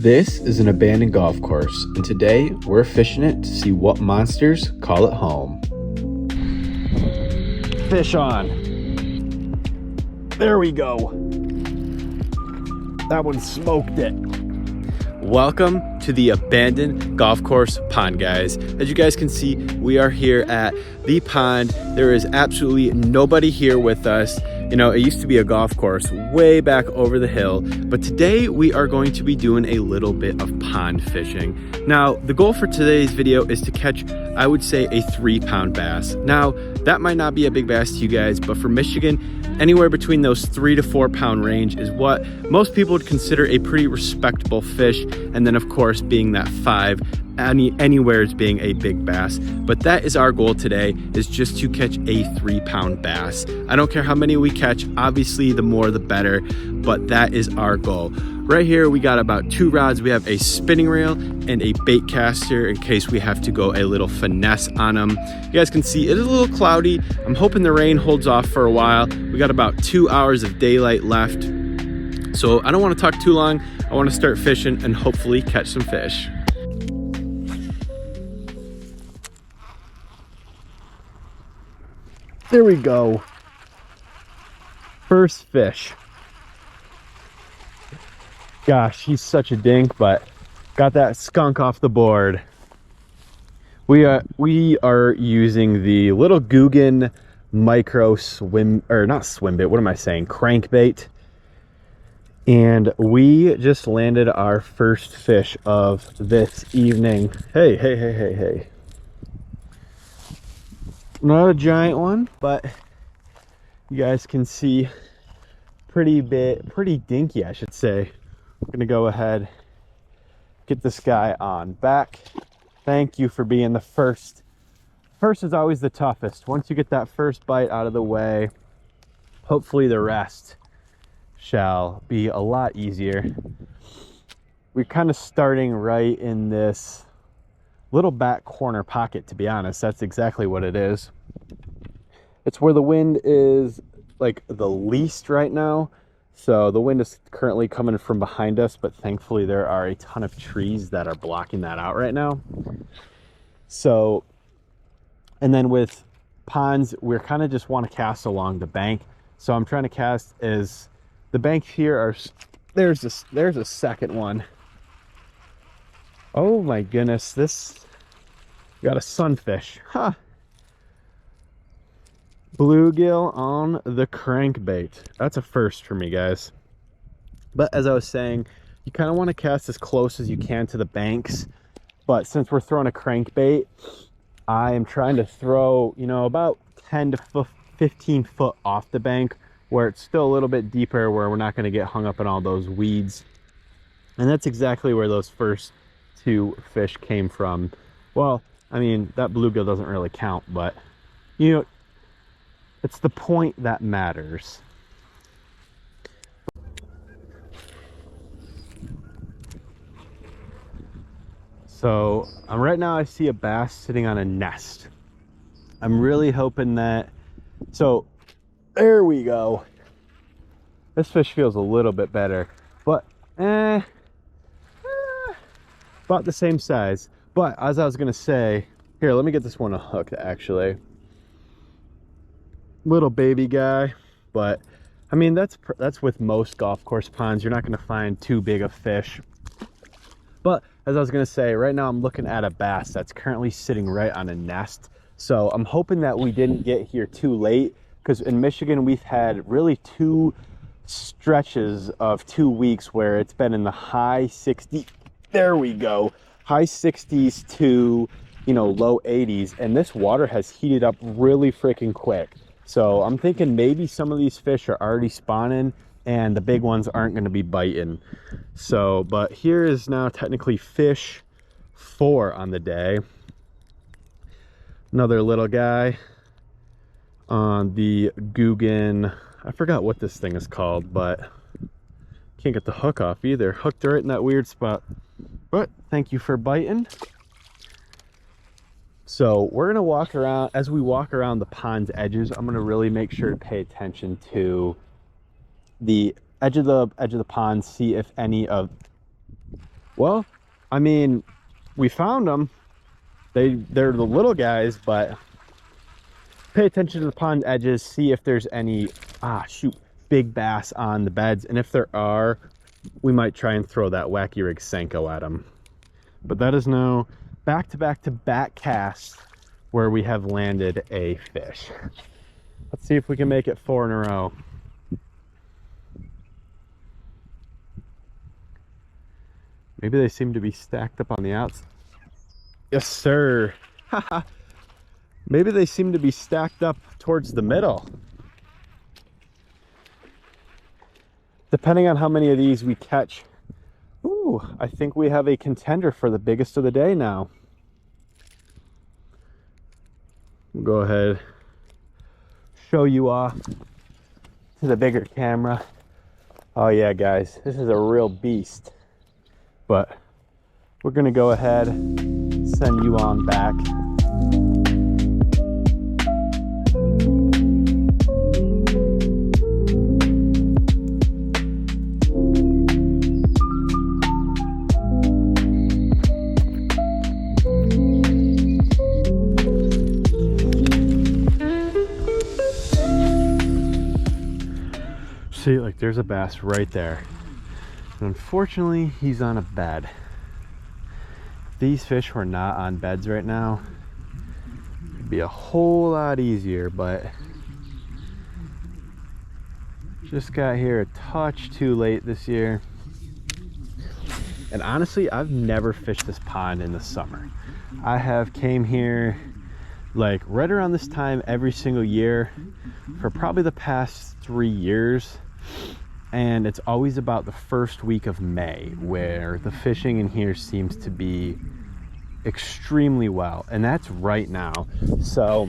This is an abandoned golf course, and today we're fishing it to see what monsters call it home. Fish on. There we go. That one smoked it. Welcome to the abandoned golf course pond, guys. As you guys can see, we are here at the pond. There is absolutely nobody here with us. You know, it used to be a golf course way back over the hill, but today we are going to be doing a little bit of pond fishing. Now, the goal for today's video is to catch, I would say, a 3-pound bass. Now, that might not be a big bass to you guys, but for Michigan, anywhere between those 3 to 4 pound range is what most people would consider a pretty respectable fish. And then of course, being that 5, anywhere is being a big bass. But that is our goal today, is just to catch a 3-pound bass. I don't care how many we catch, obviously the more the better, but that is our goal. Right here, we got about 2 rods. We have a spinning reel and a bait caster in case we have to go a little finesse on them. You guys can see it is a little cloudy. I'm hoping the rain holds off for a while. We got about 2 hours of daylight left. So I don't want to talk too long. I want to start fishing and hopefully catch some fish. There we go. First fish. Gosh, he's such a dink, but got that skunk off the board. We are using the little Guggen micro swim, or not swim bait, what am I saying? Crankbait. And we just landed our first fish of this evening. Hey. Not a giant one, but you guys can see pretty dinky, I should say. I'm gonna go ahead, get this guy on back. Thank you for being the first. First is always the toughest. Once you get that first bite out of the way, hopefully the rest shall be a lot easier. We're kind of starting right in this little back corner pocket, to be honest. That's exactly what it is. It's where the wind is like the least right now. So the wind is currently coming from behind us, but thankfully there are a ton of trees that are blocking that out right now. So, and then with ponds, we're kind of just want to cast along the bank. So I'm trying to cast as the banks here are, there's a second one. Oh my goodness, this got a sunfish. Huh. Bluegill on the crankbait. That's a first for me, guys. But as I was saying, you kind of want to cast as close as you can to the banks. But since we're throwing a crankbait, I am trying to throw, you know, about 10 to 15 foot off the bank, where it's still a little bit deeper, where we're not going to get hung up in all those weeds. And that's exactly where those first 2 fish came from. Well, I mean, that bluegill doesn't really count, but you know, it's the point that matters. So right now I see a bass sitting on a nest. I'm really hoping that, so there we go. This fish feels a little bit better, but about the same size. But as I was gonna say, here, let me get this one hooked actually. Little baby guy, but I mean, that's with most golf course ponds. You're not gonna find too big of fish. But as I was gonna say, right now I'm looking at a bass that's currently sitting right on a nest. So I'm hoping that we didn't get here too late, because in Michigan we've had really 2 stretches of 2 weeks where it's been in the high 60s. There we go. High 60s to, you know, low 80s, and this water has heated up really freaking quick. So I'm thinking maybe some of these fish are already spawning and the big ones aren't going to be biting. So, but here is now technically fish 4 on the day. Another little guy on the Guggen. I forgot what this thing is called, but can't get the hook off either. Hooked right in that weird spot. But thank you for biting. So we're gonna walk around. As we walk around the pond's edges, I'm gonna really make sure to pay attention to the edge of the pond, see if any of Well, I mean, we found them. They're the little guys, but pay attention to the pond edges, see if there's any big bass on the beds, and if there are, we might try and throw that wacky rig Senko at them. But that is now back to back casts where we have landed a fish. Let's see if we can make it 4 in a row. Maybe they seem to be stacked up on the outside. Yes, sir. Maybe they seem to be stacked up towards the middle. Depending on how many of these we catch. Ooh, I think we have a contender for the biggest of the day now. We'll go ahead, show you off to the bigger camera. Oh yeah, guys, this is a real beast. But we're gonna go ahead, send you on back. See, like there's a bass right there. And unfortunately, he's on a bed. If these fish were not on beds right now, it'd be a whole lot easier, but just got here a touch too late this year. And honestly, I've never fished this pond in the summer. I have came here like right around this time every single year for probably the past 3 years. And it's always about the first week of May where the fishing in here seems to be extremely well, and that's right now. So,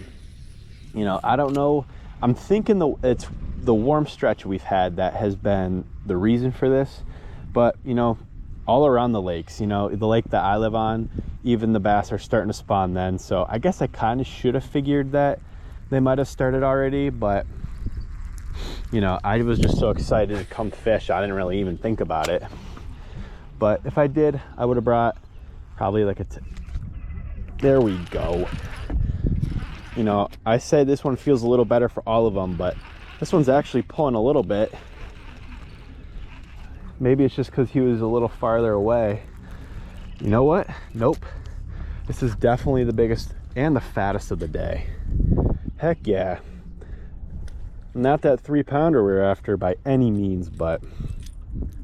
you know, I don't know, I'm thinking it's the warm stretch we've had that has been the reason for this. But you know, all around the lakes, you know, the lake that I live on, even the bass are starting to spawn then. So I guess I kind of should have figured that they might have started already, but you know, I was just so excited to come fish, I didn't really even think about it. But if I did, I would have brought probably like there we go. You know, I said this one feels a little better for all of them, but this one's actually pulling a little bit. Maybe it's just because he was a little farther away. You know what? Nope. This is definitely the biggest and the fattest of the day. Heck yeah. Not that 3-pounder we were after by any means, but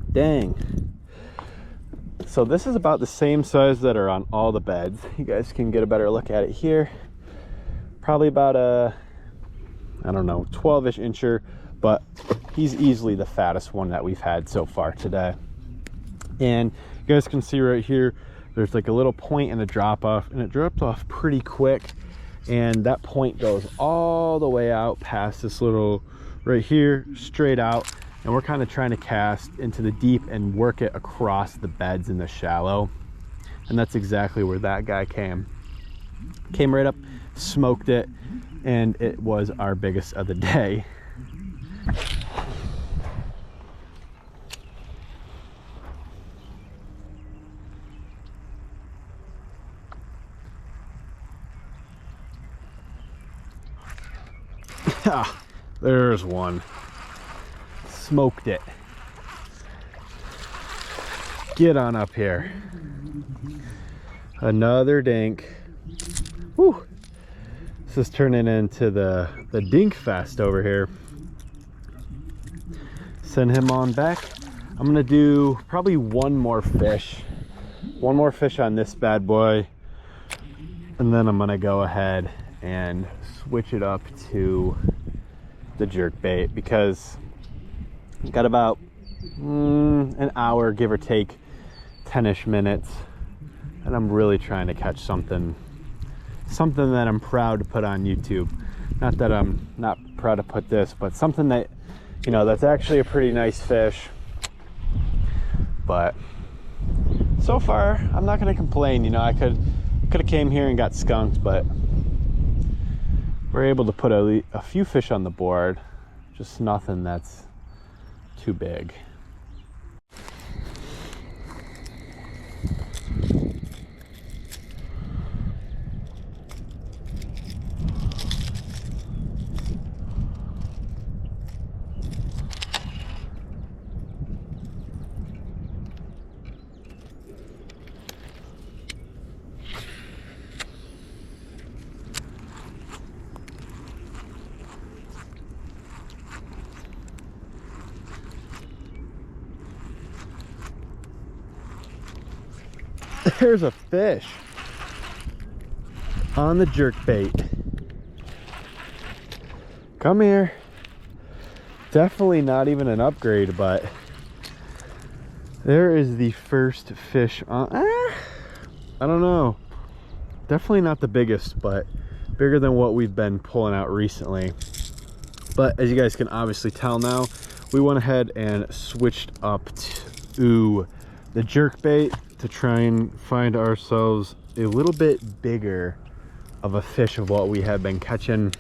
dang. So this is about the same size that are on all the beds. You guys can get a better look at it here. Probably about a, I don't know, 12-ish incher, but he's easily the fattest one that we've had so far today. And you guys can see right here, there's like a little point and a drop off, and it dropped off pretty quick. And that point goes all the way out past this little right here, straight out. And we're kind of trying to cast into the deep and work it across the beds in the shallow. And that's exactly where that guy came. Came right up, smoked it, and it was our biggest of the day. There's one. Smoked it. Get on up here. Another dink. Whew. This is turning into the dink fest over here. Send him on back. I'm gonna do probably one more fish on this bad boy, and then I'm gonna go ahead and switch it up to the jerk bait, because I've got about an hour, give or take 10-ish minutes, and I'm really trying to catch something that I'm proud to put on YouTube. Not that I'm not proud to put this, but something that, you know, that's actually a pretty nice fish. But so far I'm not going to complain. You know, I could have came here and got skunked, but we're able to put a few fish on the board, just nothing that's too big. There's a fish on the jerkbait. Come here. Definitely not even an upgrade, but there is the first fish on. I don't know. Definitely not the biggest, but bigger than what we've been pulling out recently. But as you guys can obviously tell now, we went ahead and switched up to the jerkbait to try and find ourselves a little bit bigger of a fish of what we have been catching.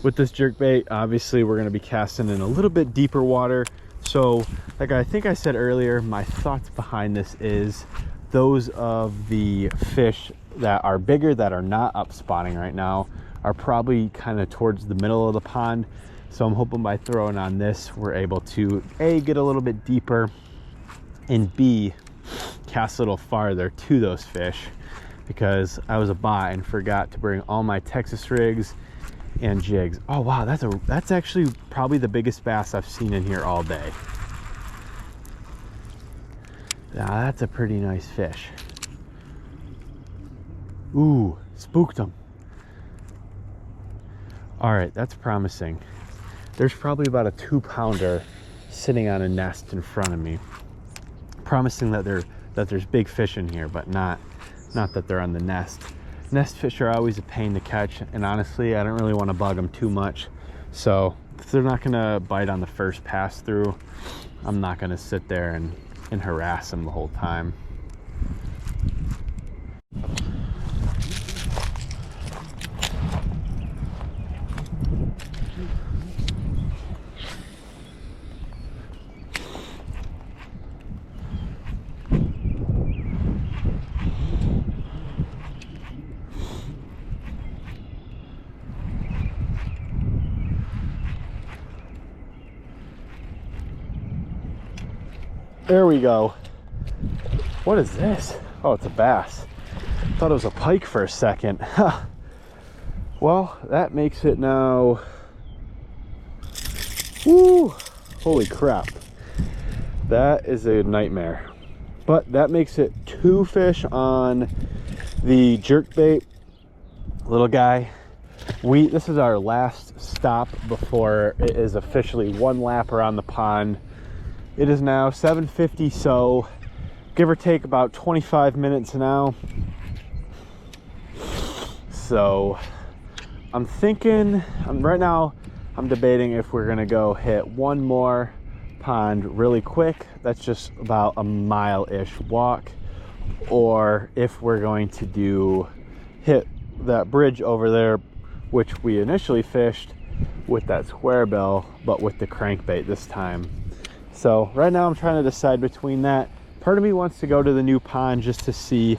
With this jerkbait, obviously we're going to be casting in a little bit deeper water. So like I think I said earlier, my thoughts behind this is those of the fish that are bigger, that are not up spawning right now, are probably kind of towards the middle of the pond. So I'm hoping by throwing on this, we're able to A, get a little bit deeper, and B, cast a little farther to those fish, because I was a bot and forgot to bring all my Texas rigs and jigs. Oh wow, that's actually probably the biggest bass I've seen in here all day. Now that's a pretty nice fish. Ooh, spooked him. All right, that's promising. There's probably about a 2-pounder sitting on a nest in front of me, promising that there's big fish in here, but not that they're on the nest. Nest fish are always a pain to catch, and honestly, I don't really want to bug them too much. So if they're not gonna bite on the first pass through, I'm not gonna sit there and harass them the whole time. There we go. What is this? Oh, it's a bass. Thought it was a pike for a second. Huh. Well, that makes it now. Woo! Holy crap. That is a nightmare. But that makes it 2 fish on the jerkbait, little guy. This is our last stop before it is officially 1 lap around the pond. It is now 7:50, so give or take about 25 minutes now. So I'm thinking, right now I'm debating if we're gonna go hit 1 more pond really quick. That's just about a mile-ish walk. Or if we're going to hit that bridge over there, which we initially fished with that square bill, but with the crankbait this time. So right now I'm trying to decide between that. Part of me wants to go to the new pond just to see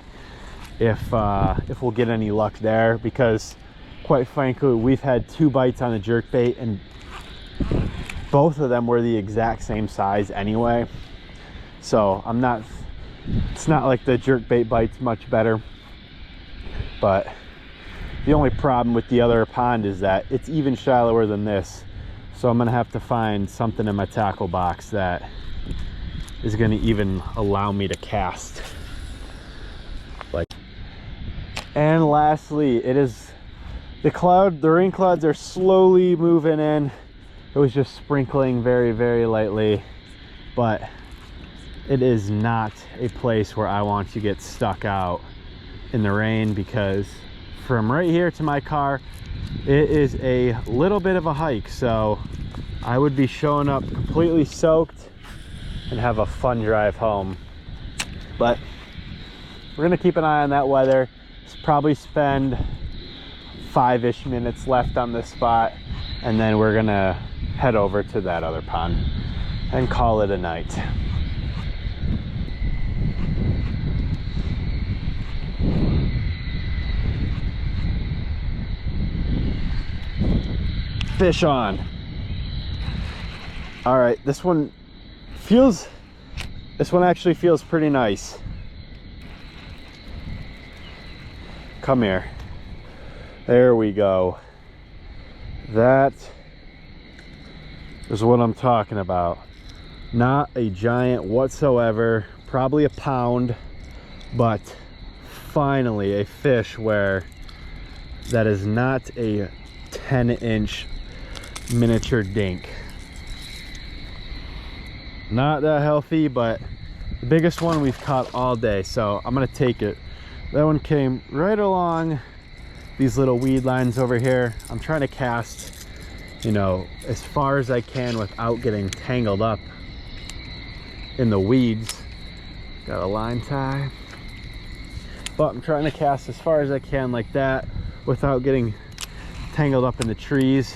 if we'll get any luck there, because quite frankly, we've had 2 bites on the jerkbait and both of them were the exact same size anyway. So it's not like the jerkbait bite's much better, but the only problem with the other pond is that it's even shallower than this. So I'm gonna have to find something in my tackle box that is gonna even allow me to cast. And lastly, it is the rain clouds are slowly moving in. It was just sprinkling very, very lightly, but it is not a place where I want to get stuck out in the rain, because from right here to my car, it is a little bit of a hike. So I would be showing up completely soaked and have a fun drive home. But we're gonna keep an eye on that weather. Probably spend 5-ish minutes left on this spot, and then we're gonna head over to that other pond and call it a night. Fish on. All right, this one actually feels pretty nice. Come here. There we go. That is what I'm talking about. Not a giant whatsoever, probably a pound. but finally a fish where that is not a 10-inch miniature dink. Not that healthy, but the biggest one we've caught all day, so I'm gonna take it. That one came right along these little weed lines over here. I'm trying to cast, you know, as far as I can without getting tangled up in the weeds. Got a line tie, but I'm trying to cast as far as I can like that without getting tangled up in the trees.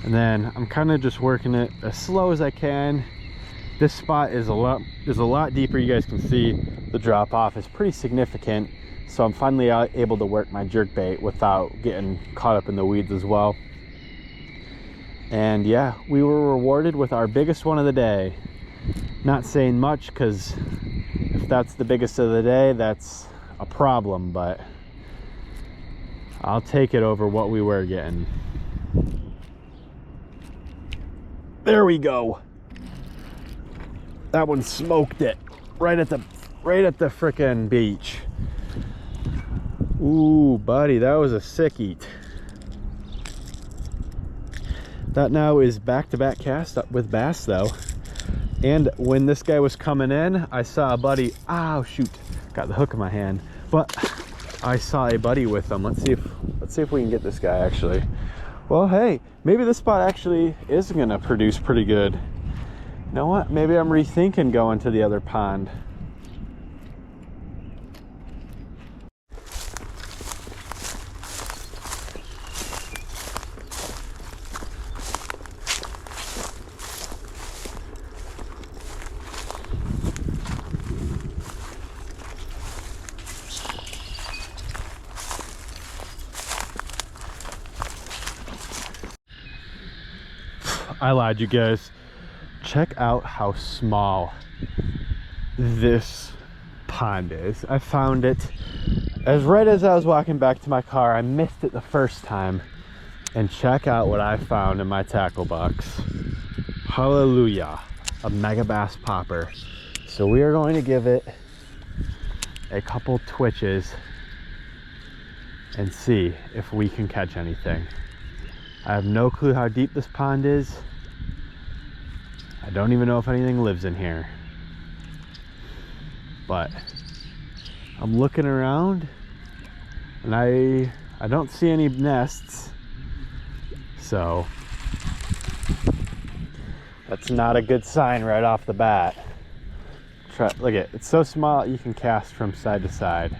And then I'm kind of just working it as slow as I can. This spot is a lot deeper. You guys can see the drop off is pretty significant, so I'm finally able to work my jerkbait without getting caught up in the weeds as well. And yeah, we were rewarded with our biggest one of the day. Not saying much, because if that's the biggest of the day, that's a problem, but I'll take it over what we were getting. There we go. That one smoked it right at the frickin' beach. Ooh, buddy, that was a sick eat. That now is back-to-back cast up with bass though. And when this guy was coming in, I saw a buddy. Oh shoot, got the hook in my hand. But I saw a buddy with him. Let's see if we can get this guy actually. Well, hey, maybe this spot actually is gonna produce pretty good. You know what? Maybe I'm rethinking going to the other pond. I lied, you guys. Check out how small this pond is. I found it right as I was walking back to my car. I missed it the first time. And check out what I found in my tackle box. Hallelujah. A mega bass popper. So we are going to give it a couple twitches and see if we can catch anything. I have no clue how deep this pond is. I don't even know if anything lives in here, but I'm looking around and I don't see any nests, so that's not a good sign right off the bat. Look at it, it's so small you can cast from side to side.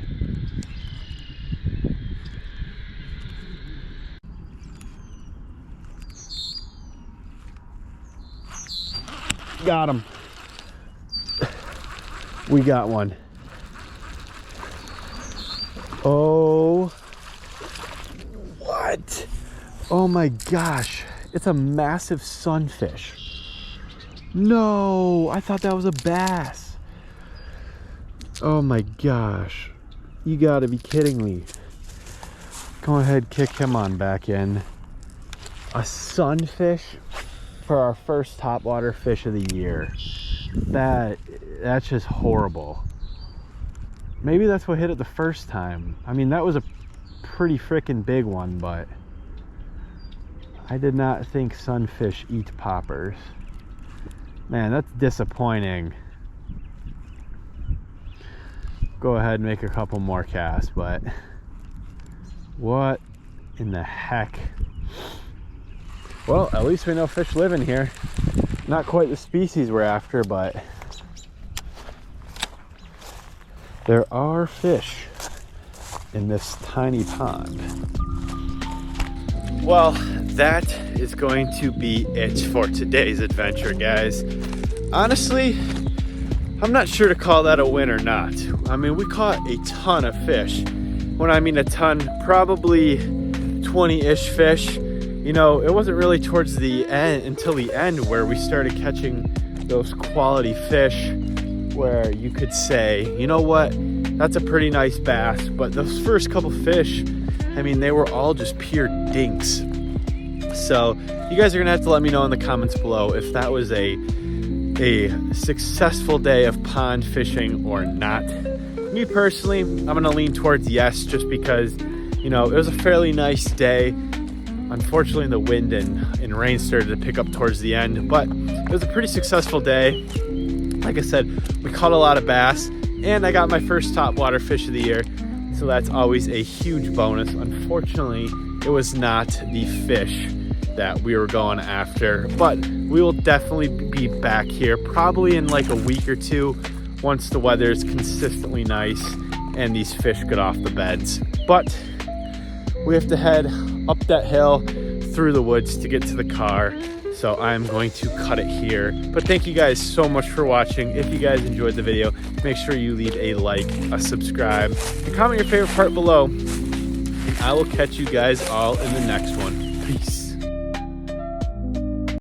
Got him. We got one. Oh, what? Oh my gosh, it's a massive sunfish. No, I thought that was a bass. Oh my gosh, you gotta be kidding me. Go ahead, kick him on back in. A sunfish for our first topwater fish of the year. That's just horrible. Maybe that's what hit it the first time. I mean, that was a pretty freaking big one, but I did not think sunfish eat poppers. Man, that's disappointing. Go ahead and make a couple more casts, but what in the heck? Well, at least we know fish live in here. Not quite the species we're after, but there are fish in this tiny pond. Well, that is going to be it for today's adventure, guys. Honestly, I'm not sure to call that a win or not. I mean, we caught a ton of fish. When I mean a ton, probably 20-ish fish. You know, it wasn't really towards the end, until the end, where we started catching those quality fish where you could say, you know what, that's a pretty nice bass. But those first couple fish, I mean, they were all just pure dinks. So you guys are gonna have to let me know in the comments below if that was a successful day of pond fishing or not. Me personally, I'm gonna lean towards yes, just because, you know, it was a fairly nice day. Unfortunately, the wind and rain started to pick up towards the end, but it was a pretty successful day. Like I said, we caught a lot of bass, and I got my first topwater fish of the year, so that's always a huge bonus. Unfortunately, it was not the fish that we were going after, but we will definitely be back here probably in like a week or two once the weather is consistently nice and these fish get off the beds. But we have to head up that hill through the woods to get to the car, so I'm going to cut it here. But thank you guys so much for watching. If you guys enjoyed the video, make sure you leave a like, a subscribe, and comment your favorite part below, and I will catch you guys all in the next one. Peace.